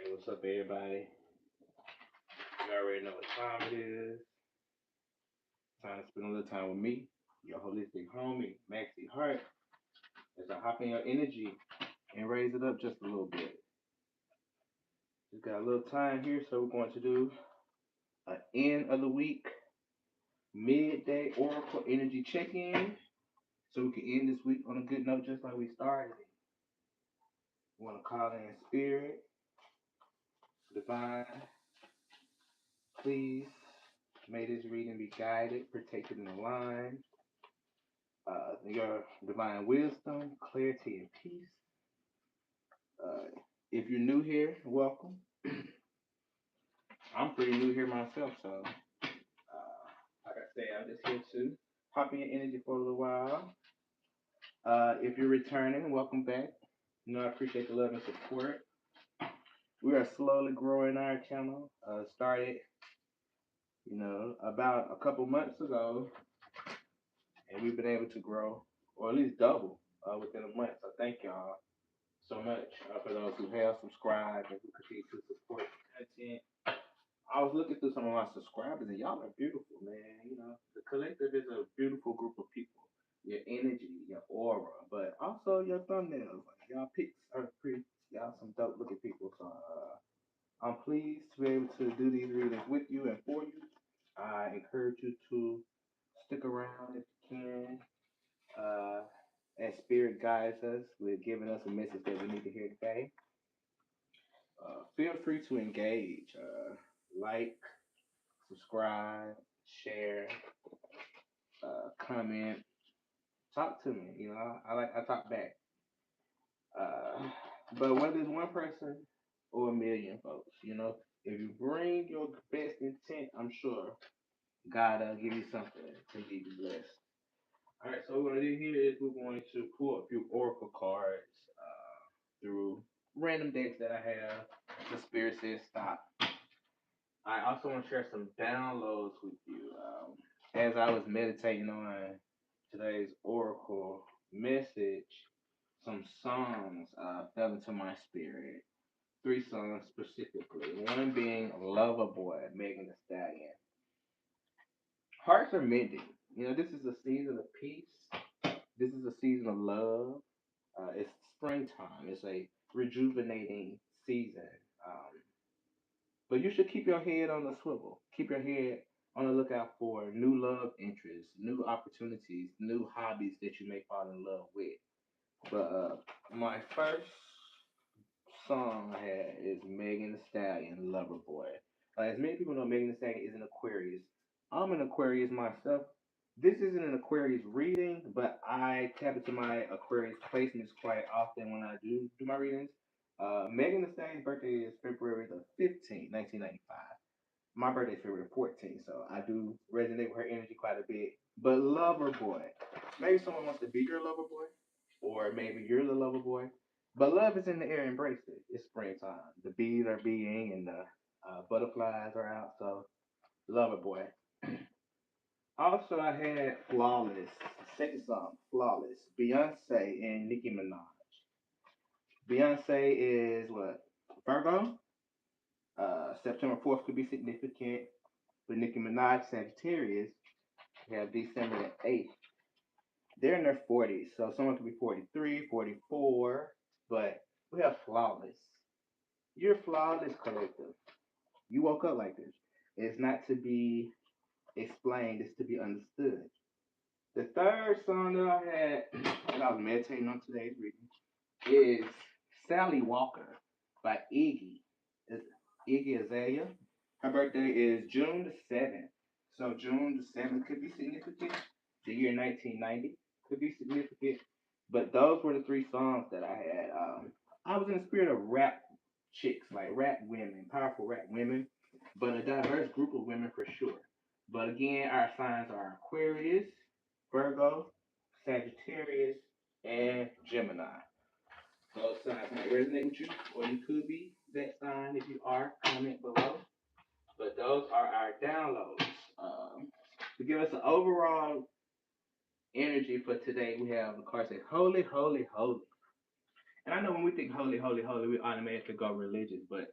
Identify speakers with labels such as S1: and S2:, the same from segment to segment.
S1: What's up, everybody? You already know what time it is. Time to spend a little time with me, your holistic homie, Maxie Hart, as I hop in your energy and raise it up just a little bit. Just got a little time here, so we're going to do an end of the week, midday Oracle energy check in, so we can end this week on a good note, just like we started it. We want to call in spirit, divine, please. May this reading be guided, protected, and aligned. Your divine wisdom, clarity, and peace. If you're new here, welcome. I'm pretty new here myself, so like I say, I'm just here to hop in your energy for a little while. If you're returning, welcome back. I appreciate the love and support. We are slowly growing our channel. Started, about a couple months ago, and we've been able to grow, or at least double, within a month. So thank y'all so much for those who have subscribed and who continue to support the content. I was looking through some of my subscribers, and y'all are beautiful, man. The collective is a beautiful group of people. Your energy, your aura, but also your thumbnails. Like y'all pics are pretty. Y'all some dope looking people. So I'm pleased to be able to do these readings with you and for you. I encourage you to stick around if you can. Uh, as spirit guides us with giving us a message that we need to hear today. Feel free to engage, like, subscribe, share, comment, talk to me. I talk back. Uh, but whether it's one person or a million folks, if you bring your best intent, I'm sure God will give you something to leave you blessed. All right, so what we're going to do here is we're going to pull a few oracle cards through random decks that I have. The spirit says stop. I also want to share some downloads with you. As I was meditating on today's oracle message, some songs fell into my spirit. Three songs specifically. One being Lover Boy, Megan Thee Stallion. Hearts are mending. This is a season of peace. This is a season of love. It's springtime. It's a rejuvenating season. Um, But you should keep your head on the swivel. Keep your head on the lookout for new love interests, new opportunities, new hobbies that you may fall in love with. But my first song I had is Megan Thee Stallion, Lover Boy. As many people know, Megan Thee Stallion is an Aquarius. I'm an Aquarius myself. This isn't an Aquarius reading, but I tap into my Aquarius placements quite often when I do my readings. Megan Thee Stallion's birthday is February the 15th, 1995. My birthday is February 14th, so I do resonate with her energy quite a bit. But Lover Boy, maybe someone wants to be your lover boy, or maybe you're the lover boy. But love is in the air, embrace it. It's springtime. The bees are being and the butterflies are out, so Lover Boy. Also, I had Flawless, second song, Flawless, Beyonce and Nicki Minaj. Beyonce is what? Virgo? September 4th could be significant. With Nicki Minaj, Sagittarius, we have December the 8th. They're in their 40s, so someone could be 43, 44, but we have Flawless. You're flawless, collective. You woke up like this. It's not to be explained, it's to be understood. The third song that I had, that I was meditating on today's reading, is Sally Walker by Iggy. It's Iggy Azalea. Her birthday is June the 7th. So June the 7th could be significant. The year 1990 could be significant. But those were the three songs that I had. I was in the spirit of rap chicks, like rap women, powerful rap women, but a diverse group of women for sure. But again, our signs are Aquarius, Virgo, Sagittarius, and Gemini. Those signs might resonate with you, or you could be that sign if you are. Comment below. But those are our downloads. To give us an overall energy for today, we have the card say holy, holy, holy. And I know when we think holy, holy, holy, we automatically go religious, but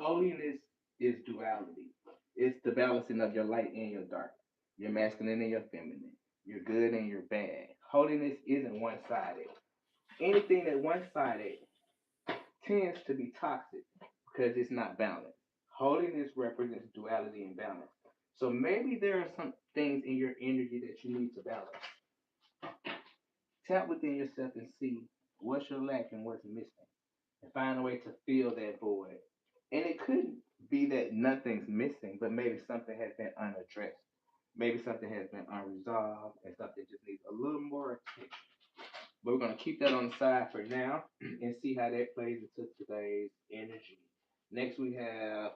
S1: Holiness is duality. It's the balancing of your light and your dark, your masculine and your feminine, your good and your bad. Holiness isn't one sided. Anything that one sided tends to be toxic because it's not balanced. Holiness represents duality and balance. So maybe there are some things in your energy that you need to balance. Tap within yourself and see what's your lack and what's missing, and find a way to fill that void. And it could be that nothing's missing, but maybe something has been unaddressed. Maybe something has been unresolved and something just needs a little more attention. But we're going to keep that on the side for now and see how that plays into today's energy. Next, we have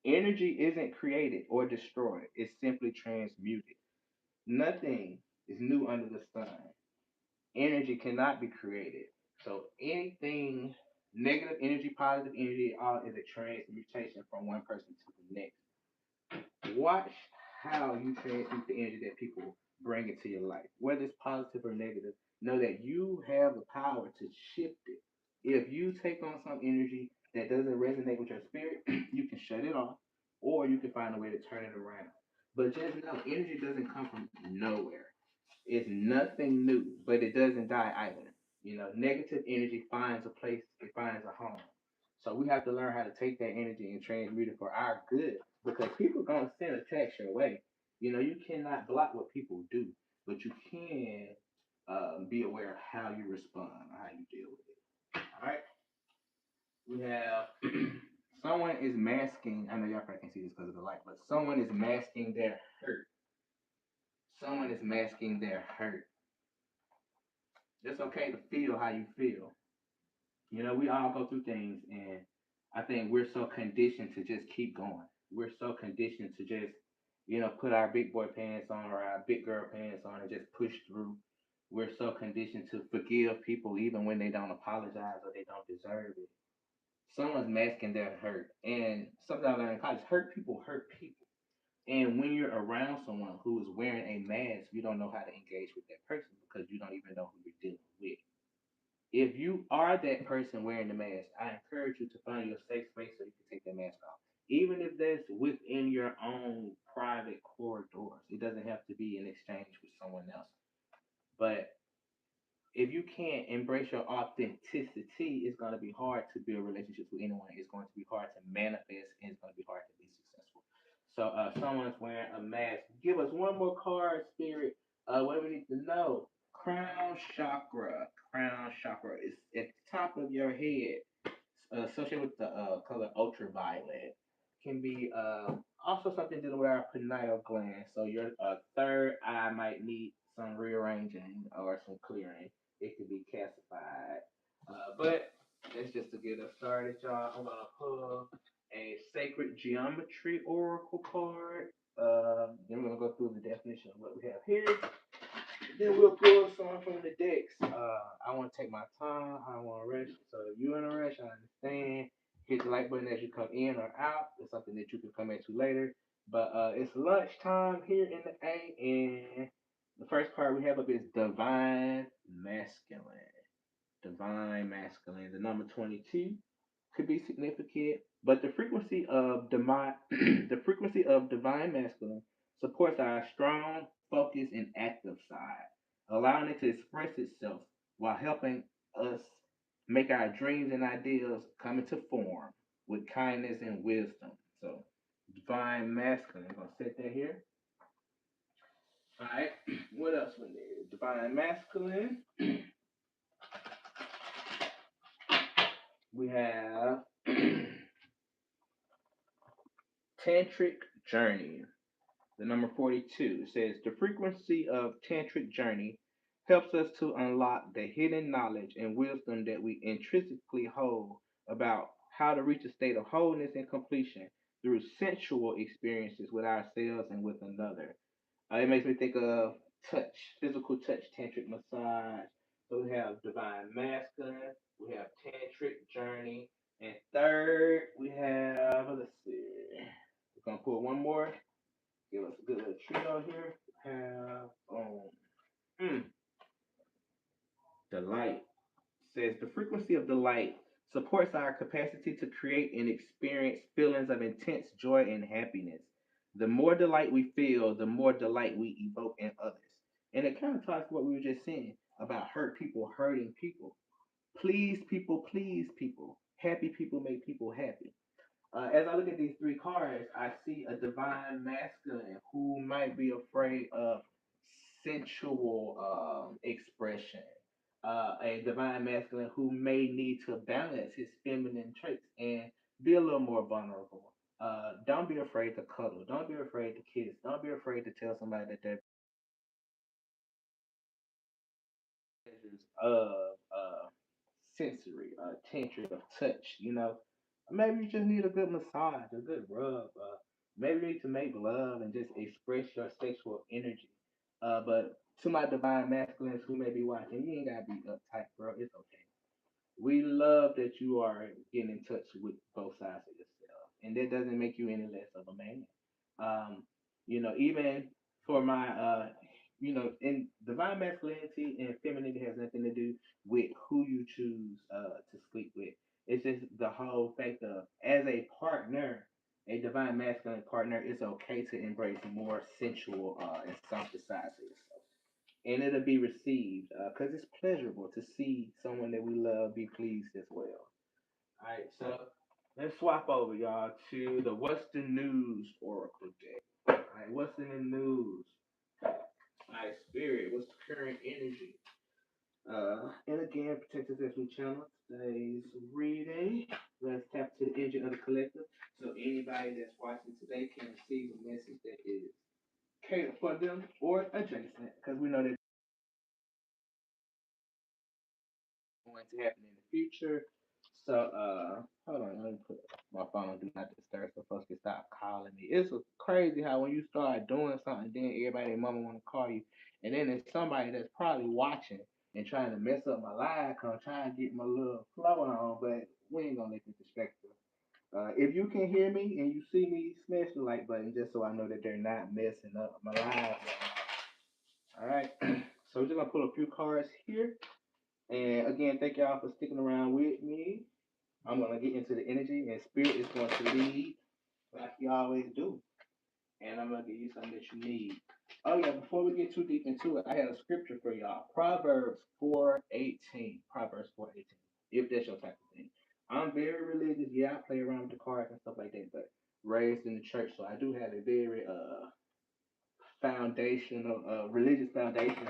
S1: energy isn't created or destroyed, it's simply transmuted. Nothing is new under the sun. Energy cannot be created. So anything negative energy, positive energy, all is a transmutation from one person to the next. Watch how you transmute the energy that people bring into your life, whether it's positive or negative. Know that you have the power to shift it. If you take on some energy that doesn't resonate with your spirit, you can shut it off, or you can find a way to turn it around. But just know, energy doesn't come from nowhere. It's nothing new, but it doesn't die either. You know, negative energy finds a place, it finds a home. So we have to learn how to take that energy and transmute it for our good, because people gonna send attacks your way. You know, you cannot block what people do, but you can be aware of how you respond or how you deal with it. All right. We have someone is masking. I know y'all probably can't see this because of the light, but someone is masking their hurt. Someone is masking their hurt. It's okay to feel how you feel. You know, we all go through things, and I think we're so conditioned to just keep going. We're so conditioned to just, put our big boy pants on or our big girl pants on and just push through. We're so conditioned to forgive people even when they don't apologize or they don't deserve it. Someone's masking their hurt, and something I learned in college: hurt people hurt people. And when you're around someone who is wearing a mask, you don't know how to engage with that person because you don't even know who you're dealing with. If you are that person wearing the mask, I encourage you to find your safe space so you can take that mask off. Even if that's within your own private corridors, it doesn't have to be in exchange with someone else. But if you can't embrace your authenticity, it's going to be hard to build relationships with anyone. It's going to be hard to manifest, and it's going to be hard to be successful. So, someone's wearing a mask. Give us one more card, Spirit. What do we need to know? Crown chakra. Crown chakra is at the top of your head, associated with the color ultraviolet. Can be also something dealing with our pineal gland. So your third eye might need some rearranging or some clearing. It could be calcified. But that's just to get us started, y'all. I'm gonna pull a sacred geometry oracle card. Then we're gonna go through the definition of what we have here. Then we'll pull some from the decks. I want to take my time. I don't want to rush. So if you're in a rush, I understand. Hit the like button as you come in or out. It's something that you can come into later. But it's lunchtime here in the A, and the first card we have up is Divine Masculine. Divine Masculine. The number 22 could be significant, but the frequency of divine, the frequency of divine masculine supports our strong, focused, and active side, allowing it to express itself while helping us make our dreams and ideals come into form with kindness and wisdom. So, divine masculine. I'm gonna set that here. All right. What else we need? Divine masculine. We have tantric journey. The number 42 says the frequency of tantric journey helps us to unlock the hidden knowledge and wisdom that we intrinsically hold about how to reach a state of wholeness and completion through sensual experiences with ourselves and with another. It makes me think of touch, physical touch, tantric massage. So we have divine masculine, we have tantric journey, and third we have, let's see, we're gonna pull one more. Give us a good little trio here. Have mm, the light says the frequency of the light supports our capacity to create and experience feelings of intense joy and happiness. The more delight we feel, the more delight we evoke in others. And it kind of talks what we were just saying about hurt people hurting people. Please people. Happy people make people happy. As I look at these three cards, I see a divine masculine who might be afraid of sensual expression. A divine masculine who may need to balance his feminine traits and be a little more vulnerable. Don't be afraid to cuddle. Don't be afraid to kiss. Don't be afraid to tell somebody that they're pleasures of sensory, tantric of touch. Maybe you just need a good massage, a good rub. Maybe you need to make love and just express your sexual energy. But to my divine masculines who may be watching, you ain't gotta be uptight, bro. It's okay. We love that you are getting in touch with both sides of yourself, and that doesn't make you any less of a man. Um, even for my, in divine masculinity and femininity has nothing to do with who you choose to sleep with. It's just the whole fact of as a partner, a divine masculine partner, it's okay to embrace more sensual and softer sides of yourself and it'll be received because it's pleasurable to see someone that we love be pleased as well. All right, so let's swap over, y'all, to the What's the News Oracle deck. All right, what's in the news? All right, Spirit, what's the current energy? And again, protect us as we channel today's reading. Let's tap to the engine of the collective so anybody that's watching today can receive a message that is catered for them or adjacent because we know that going to happen in the future. So, hold on, let me put my phone do not disturb so folks can stop calling me. It's crazy how when you start doing something, then everybody and mama want to call you, and then there's somebody that's probably watching and trying to mess up my live, cause I'm trying to get my little flow on, but we ain't gonna let this disrespectful. If you can hear me and you see me, smash the like button just so I know that they're not messing up my live. All right, so we're just gonna pull a few cards here. And again, thank y'all for sticking around with me. I'm gonna get into the energy, and spirit is going to lead like you always do. And I'm gonna give you something that you need. Oh yeah, before we get too deep into it, I had a scripture for y'all. Proverbs 4:18. Proverbs 4:18. If that's your type of thing. I'm very religious. Yeah, I play around with the cards and stuff like that, but raised in the church, so I do have a very foundational, religious foundation.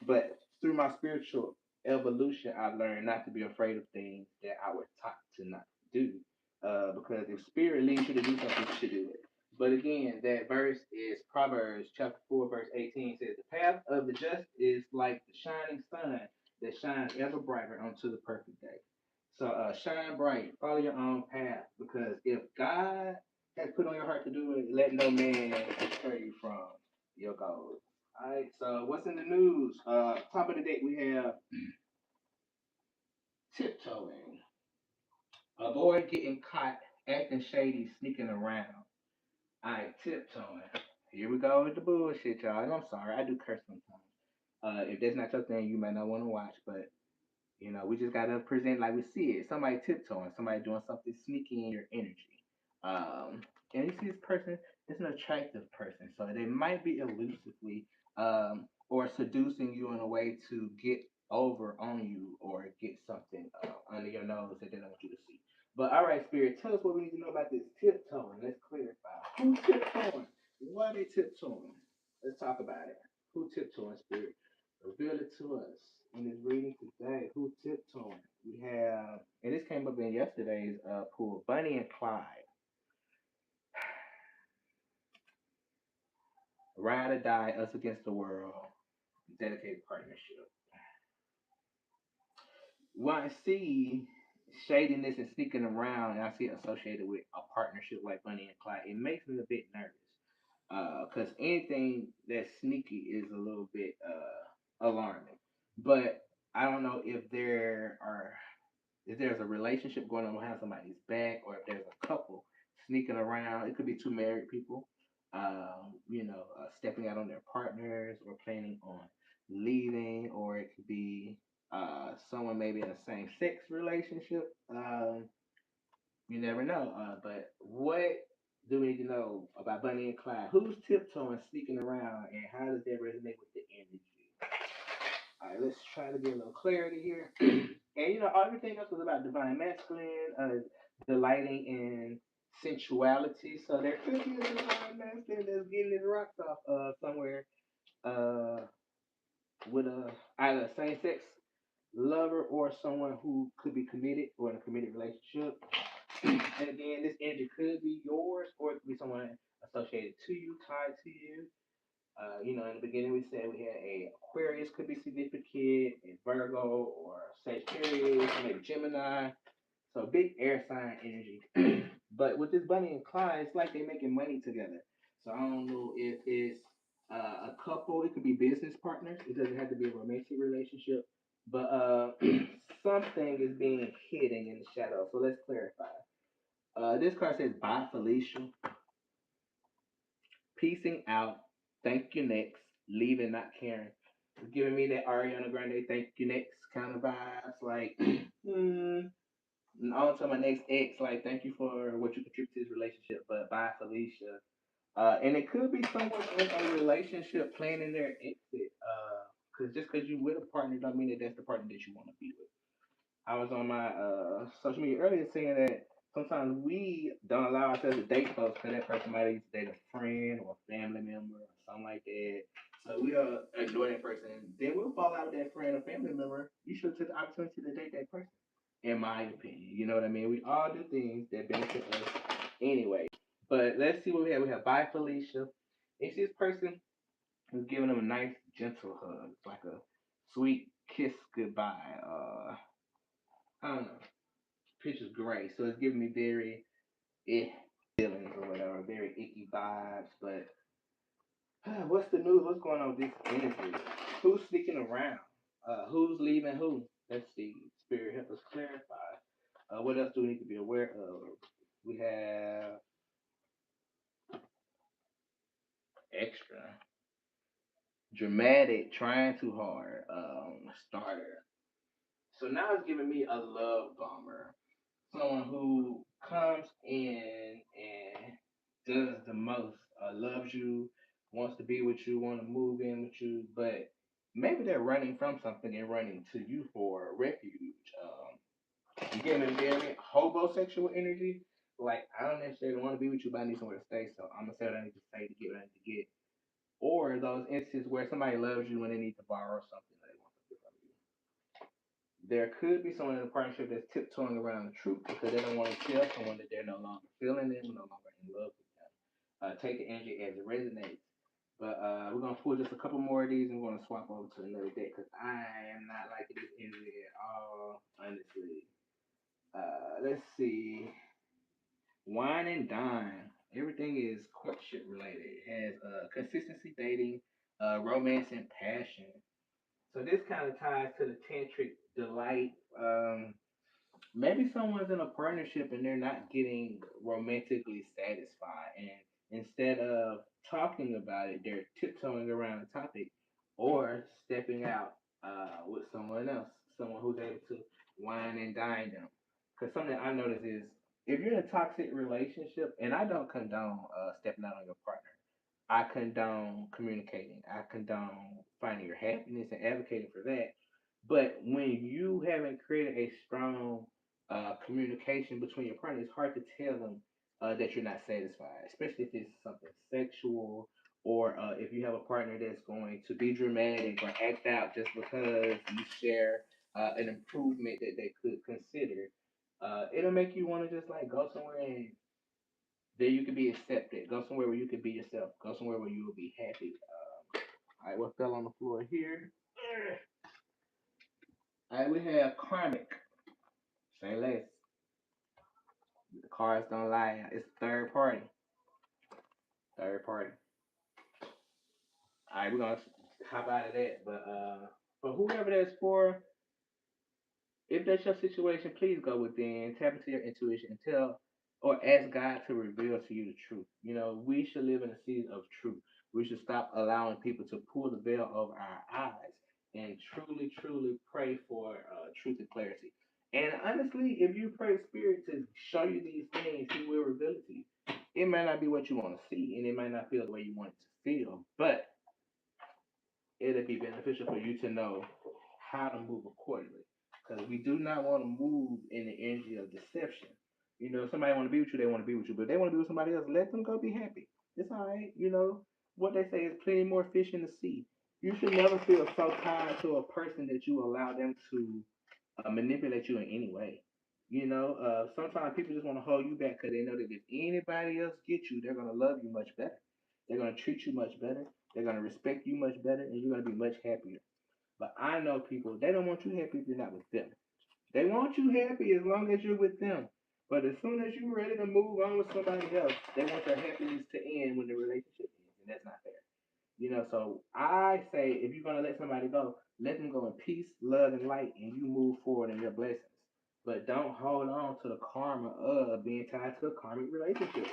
S1: But through my spiritual evolution, I've learned not to be afraid of things that I was taught to not do. Because if spirit leads you to do something, you should do it. But again, that verse is Proverbs chapter 4, verse 18 says, the path of the just is like the shining sun that shines ever brighter unto the perfect day. So shine bright, follow your own path, because if God has put on your heart to do it, let no man deter you from your goals. All right, so what's in the news? Top of the deck, we have tiptoeing. A boy getting caught acting shady, sneaking around. All right, tiptoeing. Here we go with the bullshit, y'all. And I'm sorry, I do curse sometimes. If that's not your thing, you might not want to watch, but we just gotta present like we see it. Somebody tiptoeing, somebody doing something sneaky in your energy. Um, and you see this person is an attractive person, so they might be elusively or seducing you in a way to get over on you or get something under your nose that they don't want you to see. But all right, Spirit, tell us what we need to know about this tiptoeing. Let's clarify. Who's tiptoeing? Why are they tiptoeing? Let's talk about it. Who tiptoeing, Spirit? Reveal it to us in this reading today. Who tiptoeing? We have, and this came up in yesterday's pool. Bunny and Clyde, ride or die, us against the world, dedicated partnership. When I see shadiness and sneaking around, and I see it associated with a partnership like Bunny and Clyde, it makes me a bit nervous. Because anything that's sneaky is a little bit alarming. But I don't know if there's a relationship going on behind somebody's back, or if there's a couple sneaking around. It could be two married people, stepping out on their partners or planning on leaving, or it could be someone maybe in a same sex relationship. You never know. But what do we need to know about Bunny and Clyde? Who's tiptoeing, sneaking around, and how does that resonate with the energy? All right, let's try to get a little clarity here. And everything else was about divine masculine, delighting in sensuality. So there could be a divine masculine that's getting his rocks off somewhere uh, with either a same sex lover or someone who could be committed or in a committed relationship. And again, this energy could be yours or it could be someone associated to you, tied to you. In the beginning we said we had a Aquarius could be significant, a Virgo or Sagittarius, maybe Gemini. So big air sign energy. But with this Bunny and Clyde, it's like they're making money together. So I don't know if it's a couple. It could be business partners. It doesn't have to be a romantic relationship. But something is being hidden in the shadow. So let's clarify. This card says, "Bye, Felicia. Peacing out. Thank you next. Leaving, not caring." It's giving me that Ariana Grande "Thank you next" kind of vibes. Like, on to my next ex. Like, thank you for what you contribute to this relationship, but bye, Felicia. And it could be someone in a relationship planning their exit. Cause just because you with a partner don't mean that that's the partner that you want to be with. I was on my social media earlier saying that sometimes we don't allow ourselves to date folks because that person might either date a friend or a family member or something like that. So we are ignore that person. Then we'll fall out with that friend or family member. You should take the opportunity to date that person. In my opinion, you know what I mean. We all do things that benefit us anyway. But let's see what we have. We have bye Felicia. It's this person who's giving them a nice gentle hug. It's like a sweet kiss goodbye. I don't know. Picture's gray, so it's giving me very feelings or whatever, very icky vibes. But what's the news? What's going on with this energy? Who's sneaking around? Who's leaving who? Let's see. Spirit help us clarify. What else do we need to be aware of? We have extra dramatic, trying too hard. Starter. So now it's giving me a love bomber. Someone who comes in and does the most, loves you, wants to be with you, want to move in with you, but maybe they're running from something and running to you for refuge. You get a very hobosexual energy. Like, I don't necessarily want to be with you, but I need somewhere to stay, so I'm going to say what I need to say to get what I need to get. Or those instances where somebody loves you and they need to borrow something that they want something from you. There could be someone in a partnership that's tiptoeing around the truth because they don't want to tell someone that they're no longer feeling them, no longer in love with them. Take the energy as it resonates. But we're gonna pull just a couple more of these and we're gonna swap over to another deck because I am not liking this energy at all, honestly. Let's see. Wine and dine. Everything is courtship related. It has consistency, dating, romance, and passion. So this kind of ties to the tantric delight. Maybe someone's in a partnership and they're not getting romantically satisfied, and instead of talking about it, they're tiptoeing around the topic or stepping out with someone else, someone who's able to wine and dine them. Because something I notice is if you're in a toxic relationship, and I don't condone stepping out on your partner. I condone communicating. I condone finding your happiness and advocating for that. But when you haven't created a strong communication between your partner, it's hard to tell them that you're not satisfied, especially if it's something sexual or if you have a partner that's going to be dramatic or act out just because you share an improvement that they could consider. It'll make you want to just like go somewhere and there you can be accepted. Go somewhere where you can be yourself. Go somewhere where you will be happy. All right, what fell on the floor here? All right, we have karmic. Say less. The cards don't lie. It's third party. Third party. All right, we're gonna hop out of that. But for whoever that's for, if that's your situation, please go within, tap into your intuition, and tell or ask God to reveal to you the truth. We should live in a season of truth. We should stop allowing people to pull the veil over our eyes and truly, truly pray for truth and clarity. And honestly, if you pray Spirit to show you these things, He will reveal it to you. It might not be what you want to see, and it might not feel the way you want it to feel, but it'll be beneficial for you to know how to move accordingly. Because we do not want to move in the energy of deception. You know, somebody want to be with you, they want to be with you, but they want to be with somebody else. Let them go be happy. It's all right. You know, what they say is plenty more fish in the sea. You should never feel so tied to a person that you allow them to manipulate you in any way. You know, sometimes people just want to hold you back because they know that if anybody else gets you, they're gonna love you much better. They're gonna treat you much better. They're gonna respect you much better, and you're gonna be much happier. But I know people they don't want you happy if you're not with them. They want you happy as long as you're with them. But as soon as you're ready to move on with somebody else, they want their happiness to end when the relationship ends, and that's not fair. You know, so I say if you're gonna let somebody go, let them go in peace, love, and light, and you move forward in your blessings. But don't hold on to the karma of being tied to a karmic relationship.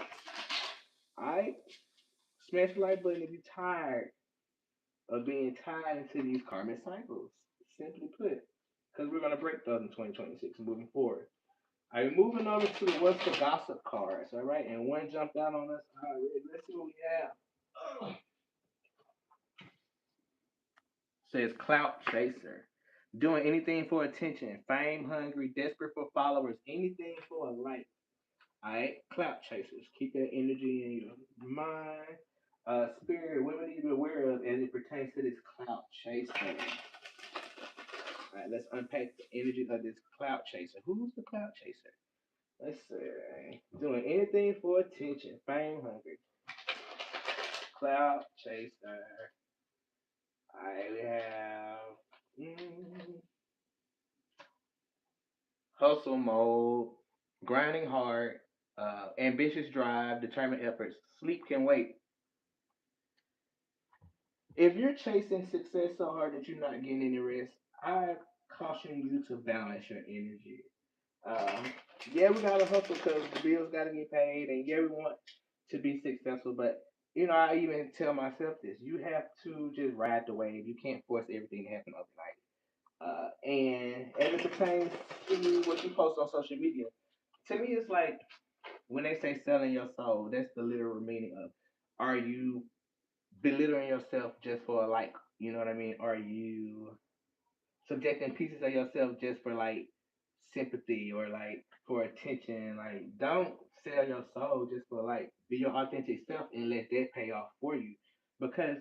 S1: Alright? Smash the like button if you're tired of being tied into these karmic cycles. Simply put. Because we're gonna break those in 2026 moving forward. Alright, moving over to what's the gossip cards, alright? And one jumped out on us. Alright, let's see what we have. Ugh. Says clout chaser. Doing anything for attention, fame hungry, desperate for followers, anything for a like. Alright, clout chasers. Keep that energy in your mind. Spirit, women need to be aware of as it pertains to this clout chaser. Alright, let's unpack the energy of this clout chaser. Who's the clout chaser? Let's see. Doing anything for attention, fame hungry, clout chaser. Alright, we have hustle mode, grinding hard, ambitious drive, determined efforts. Sleep can wait. If you're chasing success so hard that you're not getting any rest, I caution you to balance your energy. Um, yeah, we gotta hustle because the bills gotta get paid, and yeah, we want to be successful. But you know, I even tell myself this: you have to just ride the wave. You can't force everything to happen overnight. And as it pertains to what you post on social media, to me, it's like when they say selling your soul, that's the literal meaning of are you belittling yourself just for a like? You know what I mean? Are you subjecting pieces of yourself just for like sympathy or like for attention? Like, don't sell your soul just for like be your authentic self and let that pay off for you. Because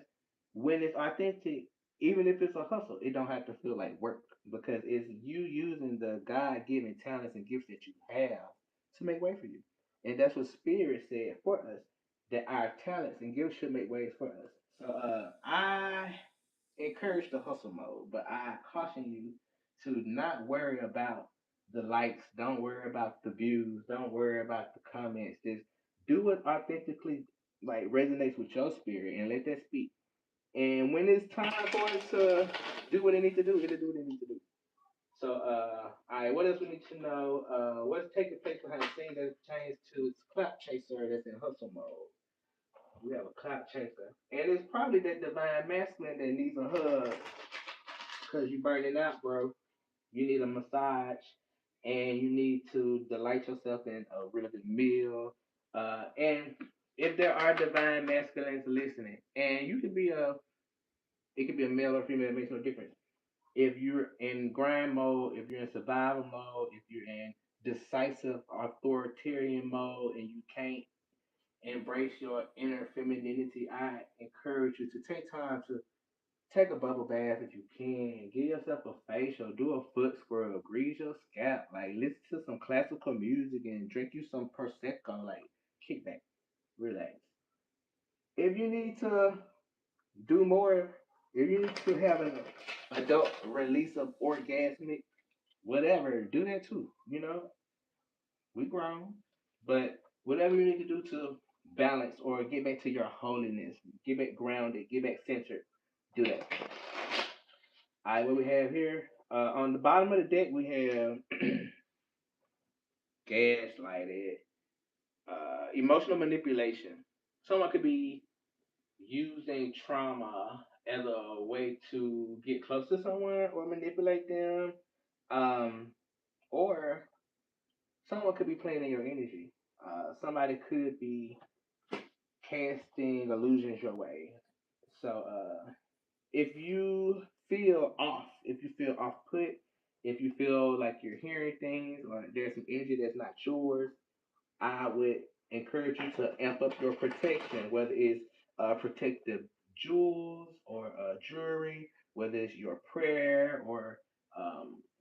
S1: when it's authentic, even if it's a hustle, it don't have to feel like work because it's you using the God given talents and gifts that you have to make way for you. And that's what Spirit said for us that our talents and gifts should make ways for us. So I encourage the hustle mode, but I caution you to not worry about the likes. Don't worry about the views. Don't worry about the comments. Just do what authentically like resonates with your spirit and let that speak. And when it's time for it to do what it needs to do, it'll do what it needs to do. So, all right, what else we need to know? What's taking place behind the scenes that pertains to its clap chaser that's in hustle mode? We have a clout chaser. And it's probably that divine masculine that needs a hug because you burning out, bro. You need a massage and you need to delight yourself in a really good meal. And if there are divine masculines listening, and you could be it could be a male or female, it makes no difference. If you're in grind mode, if you're in survival mode, if you're in decisive authoritarian mode and you can't embrace your inner femininity, I encourage you to take time to take a bubble bath if you can. Give yourself a facial. Do a foot scrub. Grease your scalp. Like listen to some classical music and drink you some prosecco. Like kick back, relax. If you need to do more, if you need to have an adult release of orgasmic whatever, do that too. You know, we grown, but whatever you need to do to balance or get back to your holiness, get back grounded, get back centered, do that. All right, what we have here on the bottom of the deck, we have gaslighted, emotional manipulation. Someone could be using trauma as a way to get close to someone or manipulate them, um, or someone could be playing in your energy. Somebody could be casting illusions your way. So if you feel off, if you feel off put, if you feel like you're hearing things or there's some energy that's not yours, I would encourage you to amp up your protection, whether it's protective jewels or jewelry, whether it's your prayer or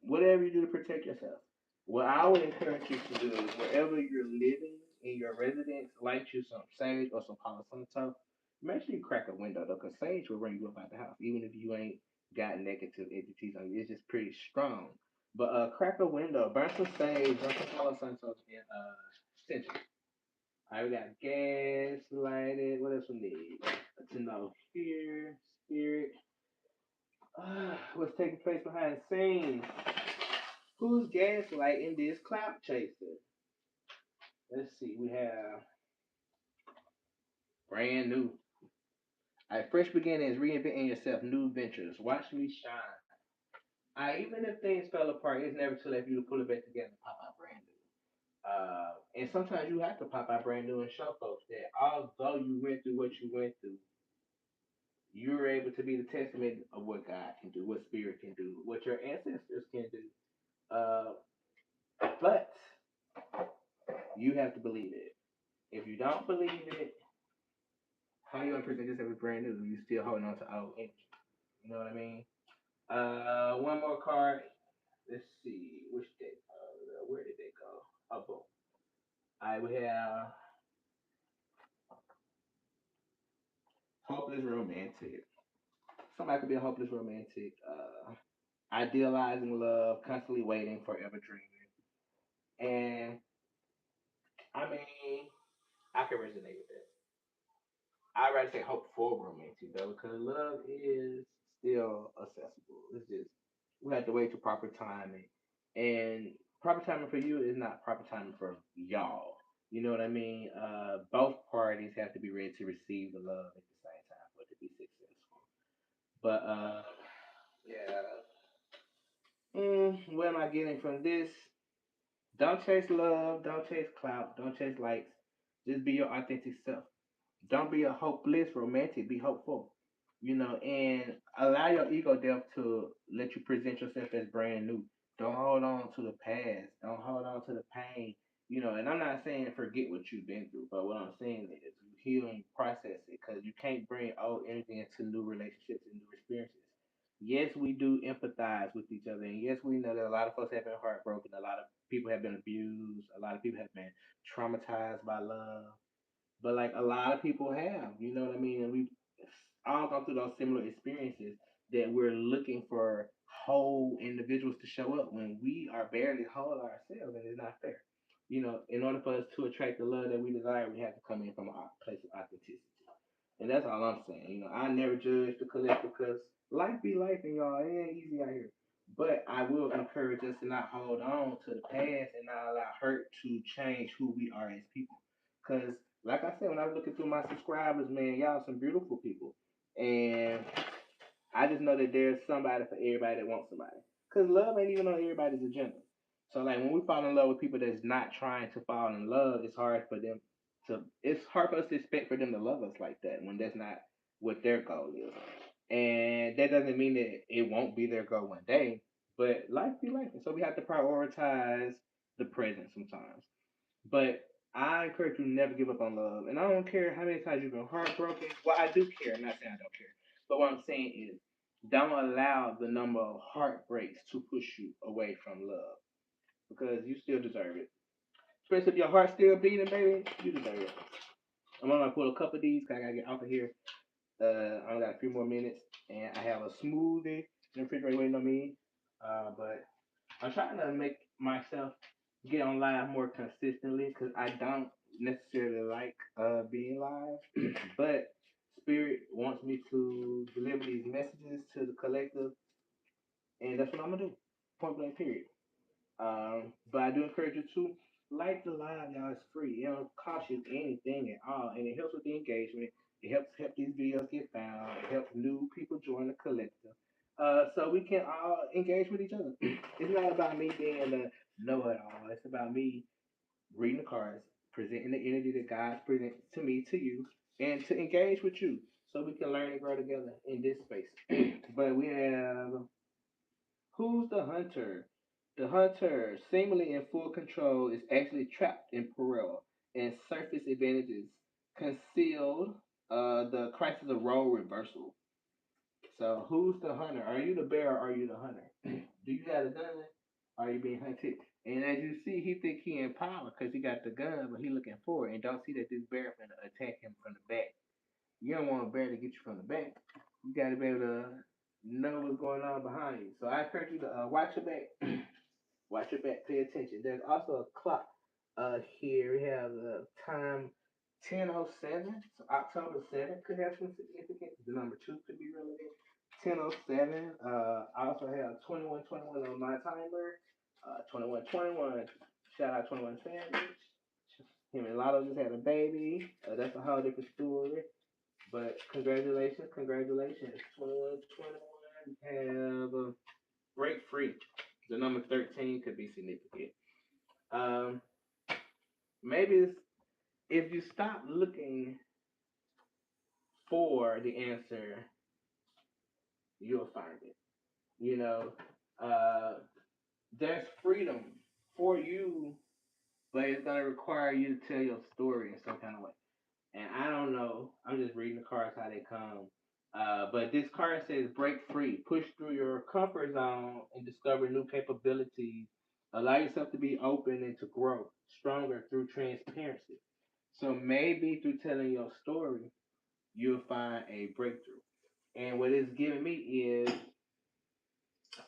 S1: whatever you do to protect yourself. What I would encourage you to do is wherever you're living in your residence, light you some sage or some Palo Santo. Make sure you crack a window though, because sage will bring you up out the house, even if you ain't got negative entities on you. It's just pretty strong. But crack a window, burn some sage, burn some Palo Santos, and Central. All right, we got gas lighted. What else we need? To know here, spirit. What's taking place behind the scenes? Who's gaslighting this cloud chaser? Let's see. We have brand new. All right, fresh beginnings, reinventing yourself, new ventures. Watch me shine. All right, even if things fell apart, it's never too late for you to pull it back together and pop out brand new. And sometimes you have to pop out brand new and show folks that although you went through what you went through, you're able to be the testament of what God can do, what Spirit can do, what your ancestors can do. But you have to believe it. If you don't believe it, how you gonna present yourself as brand new? You still holding on to old energy. You know what I mean? One more card. Let's see which deck. Where did they go? Oh, boom. All right, we have hopeless romantic. Somebody could be a hopeless romantic. Idealizing love, constantly waiting, forever dreaming. And I mean, I can resonate with that. I'd rather say hope for romantic though, because love is still accessible. It's just we have to wait for proper timing, and proper timing for you is not proper timing for y'all. You know what I mean? Both parties have to be ready to receive the love at the same time for it to be successful. But yeah. What am I getting from this? Don't chase love. Don't chase clout. Don't chase likes. Just be your authentic self. Don't be a hopeless romantic. Be hopeful. You know, and allow your ego death to let you present yourself as brand new. Don't hold on to the past. Don't hold on to the pain. You know, and I'm not saying forget what you've been through, but what I'm saying is you heal and you process it because you can't bring old energy into new relationships and new experiences. Yes, we do empathize with each other, and yes, we know that a lot of folks have been heartbroken. A lot of people have been abused. A lot of people have been traumatized by love, but like a lot of people have, you know what I mean? And we've all gone through those similar experiences that we're looking for whole individuals to show up when we are barely whole ourselves, and it's not fair. You know, in order for us to attract the love that we desire, we have to come in from a place of authenticity. And that's all I'm saying. You know, I never judge the collective because life be life, and y'all, it ain't easy out here. But I will encourage us to not hold on to the past and not allow hurt to change who we are as people. Because, like I said, when I was looking through my subscribers, man, y'all some beautiful people. And I just know that there's somebody for everybody that wants somebody. Because love ain't even on everybody's agenda. So like when we fall in love with people that's not trying to fall in love, it's hard for us to expect for them to love us like that when that's not what their goal is. And that doesn't mean that it won't be their goal one day, but life be life. And so we have to prioritize the present sometimes. But I encourage you to never give up on love. And I don't care how many times you've been heartbroken. Well, I do care. I'm not saying I don't care. But what I'm saying is don't allow the number of heartbreaks to push you away from love because you still deserve it. Especially if your heart's still beating, baby, you deserve it. I'm gonna pull a couple of these because I gotta get off of here. I only got a few more minutes, and I have a smoothie in the refrigerator waiting on me. But I'm trying to make myself get on live more consistently because I don't necessarily like being live, but Spirit wants me to deliver these messages to the collective, and that's what I'm gonna do. Point blank, period. But I do encourage you to. Like the live, y'all, it's free. It don't cost you anything at all, and it helps with the engagement. It help these videos get found. It helps new people join the collective, so we can all engage with each other. It's not about me being the know-it-all. It's about me reading the cards, presenting the energy that God presents to me, to you, and to engage with you, so we can learn and grow together in this space. But we have who's the hunter? The hunter, seemingly in full control, is actually trapped in peril, and surface advantages concealed the crisis of role reversal. So, who's the hunter? Are you the bear or are you the hunter? Do you have a gun? Are you being hunted? And as you see, he think he in power because he got the gun, but he looking forward and don't see that this bear finna attack him from the back. You don't want a bear to get you from the back. You got to be able to know what's going on behind you. So I encourage you to watch your back. Watch your back. Pay attention. There's also a clock here. We have the time 10:07. So October 7th could have some significance. The number 2 could be relevant. 10:07. I also have 21:21 on my timer. 21:21. Shout out 21 Savage. Him and Lotto just had a baby. That's a whole different story. But congratulations, congratulations. 21:21 have break free. The number 13 could be significant. Um, maybe it's, if you stop looking for the answer, you'll find it. You know, uh, there's freedom for you, but it's gonna require you to tell your story in some kind of way. And I don't know. I'm just reading the cards how they come. But this card says break free, push through your comfort zone and discover new capabilities. Allow yourself to be open and to grow stronger through transparency. So maybe through telling your story, you'll find a breakthrough. And what it's giving me is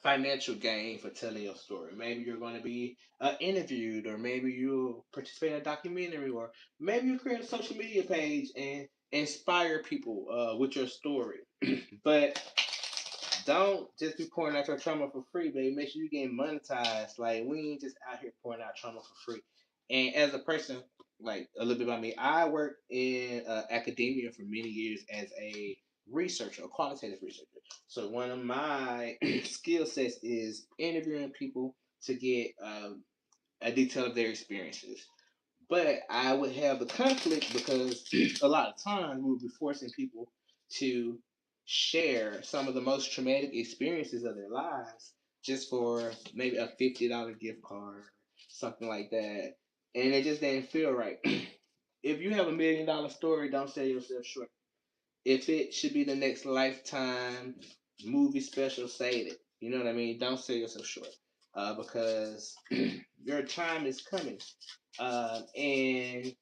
S1: financial gain for telling your story. Maybe you're going to be interviewed, or maybe you'll participate in a documentary, or maybe you create a social media page and inspire people with your story. But don't just be pouring out your trauma for free, baby. Make sure you get monetized. Like, we ain't just out here pouring out trauma for free. And as a person, like a little bit about me, I worked in academia for many years as a researcher, a qualitative researcher. So one of my skill sets is interviewing people to get a detail of their experiences. But I would have a conflict because a lot of times we would be forcing people to share some of the most traumatic experiences of their lives just for maybe a $50 gift card, something like that. And it just didn't feel right. If you have $1 million story, don't sell yourself short. If it should be the next Lifetime movie special, say it. You know what I mean? Don't sell yourself short because your time is coming. And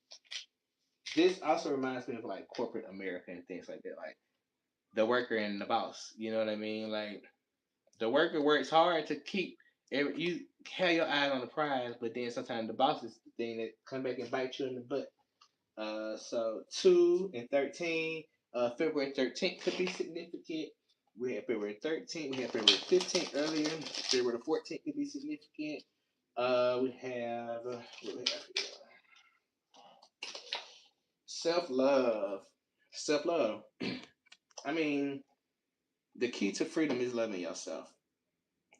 S1: this also reminds me of like corporate America and things like that, like the worker and the boss. You know what I mean? Like the worker works hard to keep you have your eyes on the prize, but then sometimes the boss is the thing that come back and bite you in the butt. So 2 and 13, February 13th could be significant. We had February 13th, we had February 15th earlier. February 14th could be significant. We have what we have here? Self love. Self love. I mean, the key to freedom is loving yourself.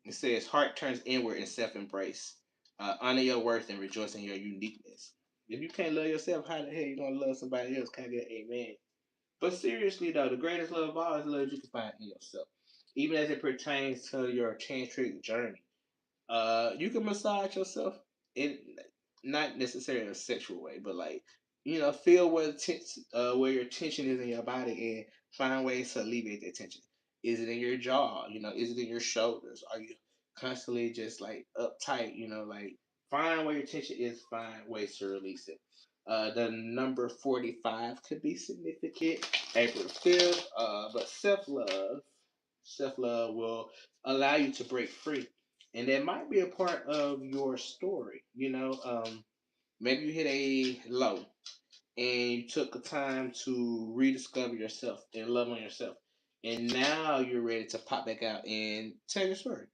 S1: It says heart turns inward in self embrace. Honor your worth and rejoice in your uniqueness. If you can't love yourself, how the hell you gonna love somebody else? Can I get an amen? But seriously though, the greatest love of all is the love you can find in yourself, even as it pertains to your tantric journey. You can massage yourself in not necessarily in a sexual way, but like feel where your tension is in your body and find ways to alleviate that tension. Is it in your jaw? Is it in your shoulders? Are you constantly just like uptight? Like find where your tension is. Find ways to release it. The number 45 could be significant. April 5th. But self love will allow you to break free, and that might be a part of your story. Maybe you hit a low and you took the time to rediscover yourself and love on yourself, and now you're ready to pop back out and tell your story.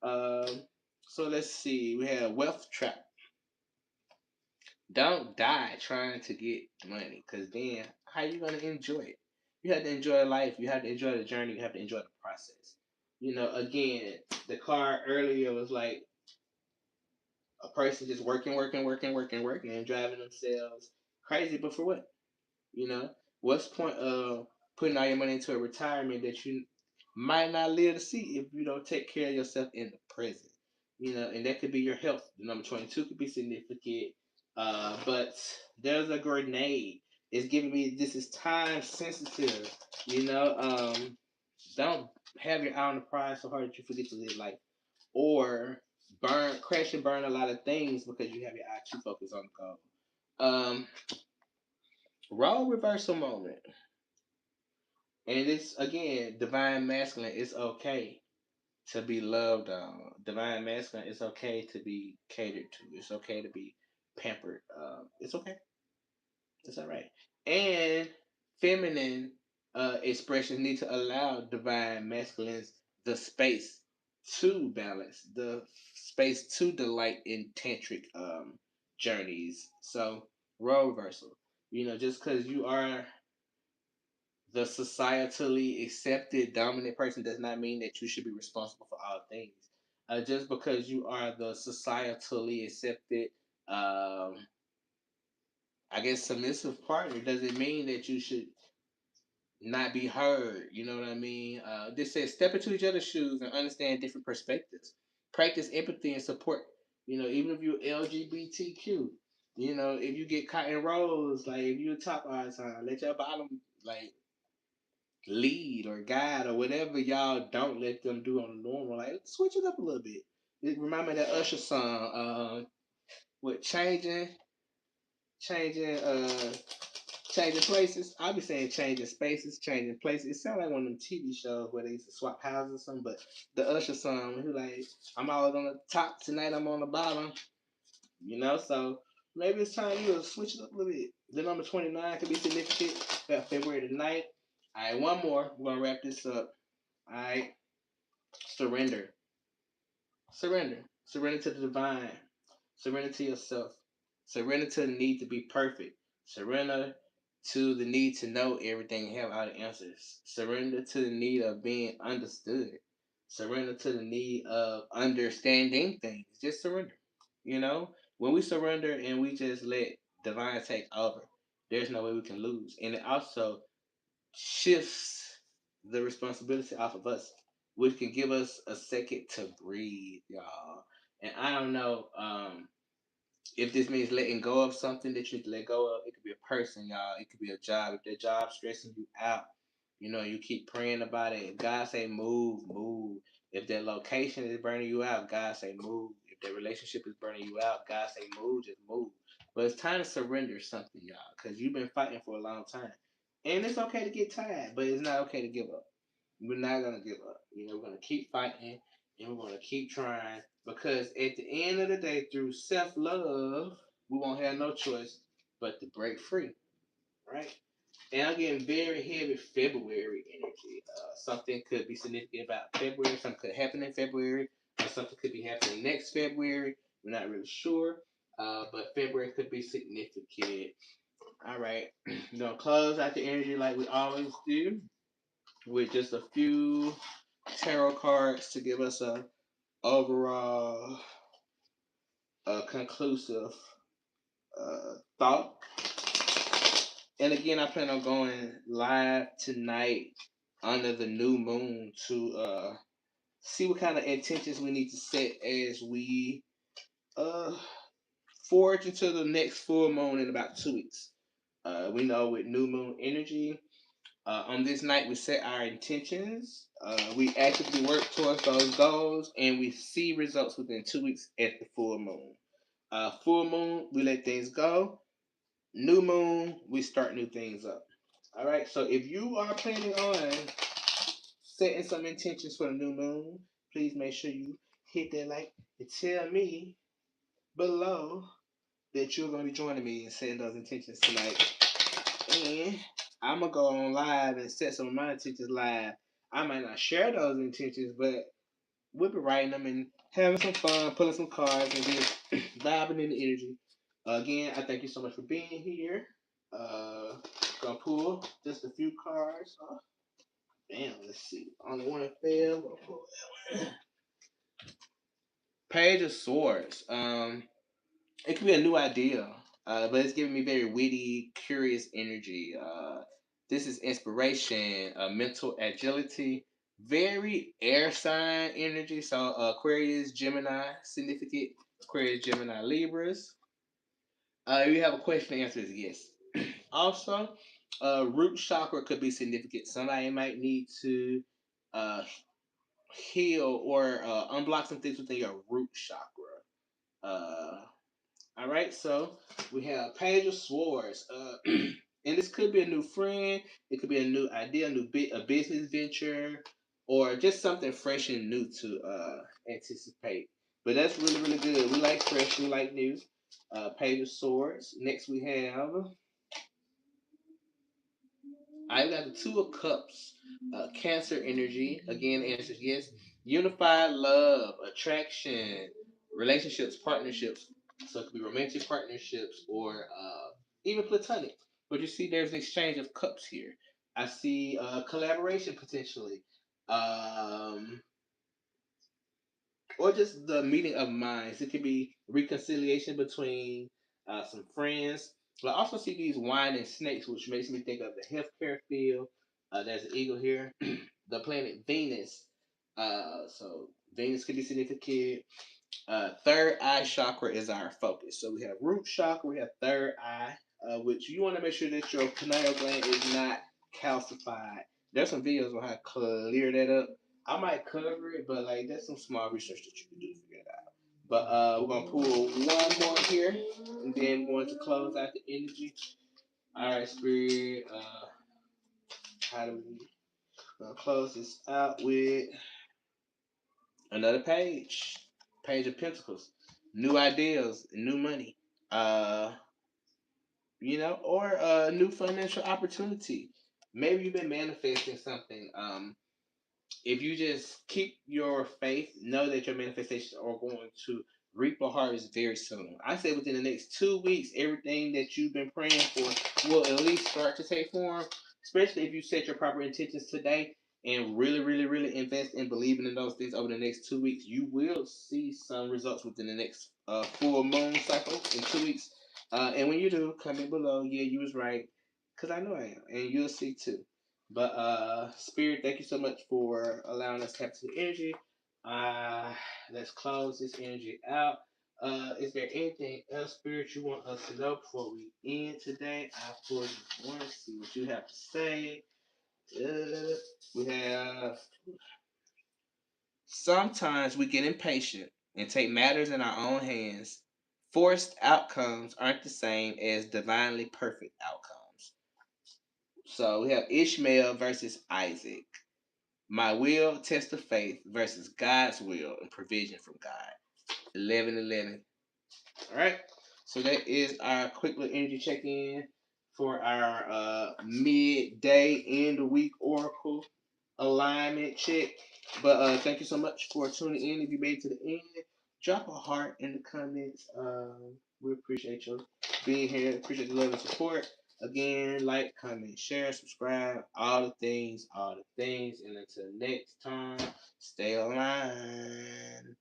S1: um, so let's see, we had wealth trap. Don't die trying to get money, because then how you gonna enjoy it? You have to enjoy life. You have to enjoy the journey. You have to enjoy the process. Again, the car earlier was like a person just working, working, working, working, working, and driving themselves crazy. But for what? You know, what's the point of putting all your money into a retirement that you might not live to see if you don't take care of yourself in the present? And that could be your health. The number 22 could be significant. But there's a grenade. It's giving me this is time sensitive. You know, don't have your eye on the prize so hard that you forget to live life, or crash and burn a lot of things because you have your eye too focused on the goal. Role reversal moment. And it's again divine masculine. It's okay to be loved on. Divine masculine. It's okay to be catered to. It's okay to be pampered. It's okay. It's all right. And feminine expressions need to allow divine masculines the space to balance, the space to delight in tantric journeys. So role reversal. Just because you are the societally accepted dominant person does not mean that you should be responsible for all things. Just because you are the societally accepted, um, I guess, submissive partner doesn't mean that you should not be heard. You know what I mean? This says step into each other's shoes and understand different perspectives. Practice empathy and support. Even if you're LGBTQ, if you get caught in roles, like if you top all the time, let your bottom like lead or guide or whatever y'all don't let them do on the normal. Like switch it up a little bit. It remind me of that Usher song, with changing, changing places. I'll be saying changing spaces, changing places. It sounds like one of them TV shows where they used to swap houses or something. But the Usher song, who like, I'm always on the top tonight, I'm on the bottom. So maybe it's time you to switch it up a little bit. The number 29 could be significant. February the 9th. All right, one more. We're gonna wrap this up. All right, surrender. Surrender. Surrender to the divine. Surrender to yourself. Surrender to the need to be perfect. Surrender to the need to know everything and have all the answers. Surrender to the need of being understood. Surrender to the need of understanding things. Just surrender. When we surrender and we just let divine take over, there's no way we can lose. And it also shifts the responsibility off of us, which can give us a second to breathe, y'all. And I don't know if this means letting go of something that you need to let go of. It could be a person, y'all. It could be a job. If that job's stressing you out, you keep praying about it. If God say move, move. If that location is burning you out, God say move. If that relationship is burning you out, God say move, just move. But it's time to surrender something, y'all, because you've been fighting for a long time. And it's okay to get tired, but it's not okay to give up. We're not gonna give up. We're gonna keep fighting and we're gonna keep trying, because at the end of the day, through self love, we won't have no choice but to break free, right? And I'm getting very heavy February energy. Something could be significant about February. Something could happen in February, or something could be happening next February. We're not really sure, but February could be significant. All right, we're gonna close out the energy like we always do with just a few tarot cards to give us a overall conclusive thought. And again, I plan on going live tonight under the new moon to see what kind of intentions we need to set as we uh, forge into the next full moon in about 2 weeks. We know with new moon energy, on this night, we set our intentions. We actively work towards those goals, and we see results within 2 weeks at the full moon. Full moon, we let things go. New moon, we start new things up. All right. So if you are planning on setting some intentions for the new moon, please make sure you hit that like and tell me below that you're going to be joining me in setting those intentions tonight. And I'm gonna go on live and set some of my intentions live. I might not share those intentions, but we'll be writing them and having some fun, pulling some cards, and just vibing in the energy. Again, I thank you so much for being here. Uh, gonna pull just a few cards. Damn, let's see. Only one failed. Gonna pull that one. Page of Swords. It could be a new idea, but it's giving me very witty, curious energy. This is inspiration, mental agility, very air sign energy. So Aquarius, Gemini, significant Aquarius, Gemini, Libras. If you have a question, the answer is yes. Also, root chakra could be significant. Somebody might need to uh, heal or unblock some things within your root chakra. Uh, all right, so we have Page of Swords, and this could be a new friend. It could be a new idea, a business venture, or just something fresh and new to anticipate. But that's really really good. We like fresh, we like new. Page of Swords. Next we have I got the Two of Cups, Cancer energy. Again, the answer is yes. Unified love, attraction, relationships, partnerships. So it could be romantic partnerships or even platonic. But you see, there's an exchange of cups here. I see collaboration potentially, um, or just the meeting of minds. It could be reconciliation between some friends. But I also see these wine and snakes, which makes me think of the healthcare field. There's an eagle here, the planet Venus. So Venus could be significant. Third eye chakra is our focus. So we have root chakra, we have third eye, which you want to make sure that your pineal gland is not calcified. There's some videos on how to clear that up. I might cover it, but like that's some small research that you can do to figure it out. But we're gonna pull one more here, and then we're going to close out the energy. All right, spirit. How do we close this out with another page? Page of Pentacles. New ideas, new money. Uh, or a new financial opportunity. Maybe you've been manifesting something. If you just keep your faith, know that your manifestations are going to reap a harvest very soon. I say within the next 2 weeks, everything that you've been praying for will at least start to take form. Especially if you set your proper intentions today and really, really, really invest in believing in those things over the next 2 weeks, you will see some results within the next full moon cycle in 2 weeks. And when you do, comment below. Yeah, you was right, cause I know I am, and you'll see too. But Spirit, thank you so much for allowing us to tap to the energy. Uh, let's close this energy out. Is there anything else, Spirit, you want us to know before we end today? I for you want to see what you have to say. We have sometimes we get impatient and take matters in our own hands. Forced outcomes aren't the same as divinely perfect outcomes. So we have Ishmael versus Isaac. My will, test of faith versus God's will and provision from God. 11:11. All right. So that is our quick little energy check in for our midday end of week oracle alignment check. But thank you so much for tuning in. If you made it to the end, drop a heart in the comments. We appreciate you being here. Appreciate the love and support. Again, like, comment, share, subscribe, all the things, all the things. And until next time, stay aligned.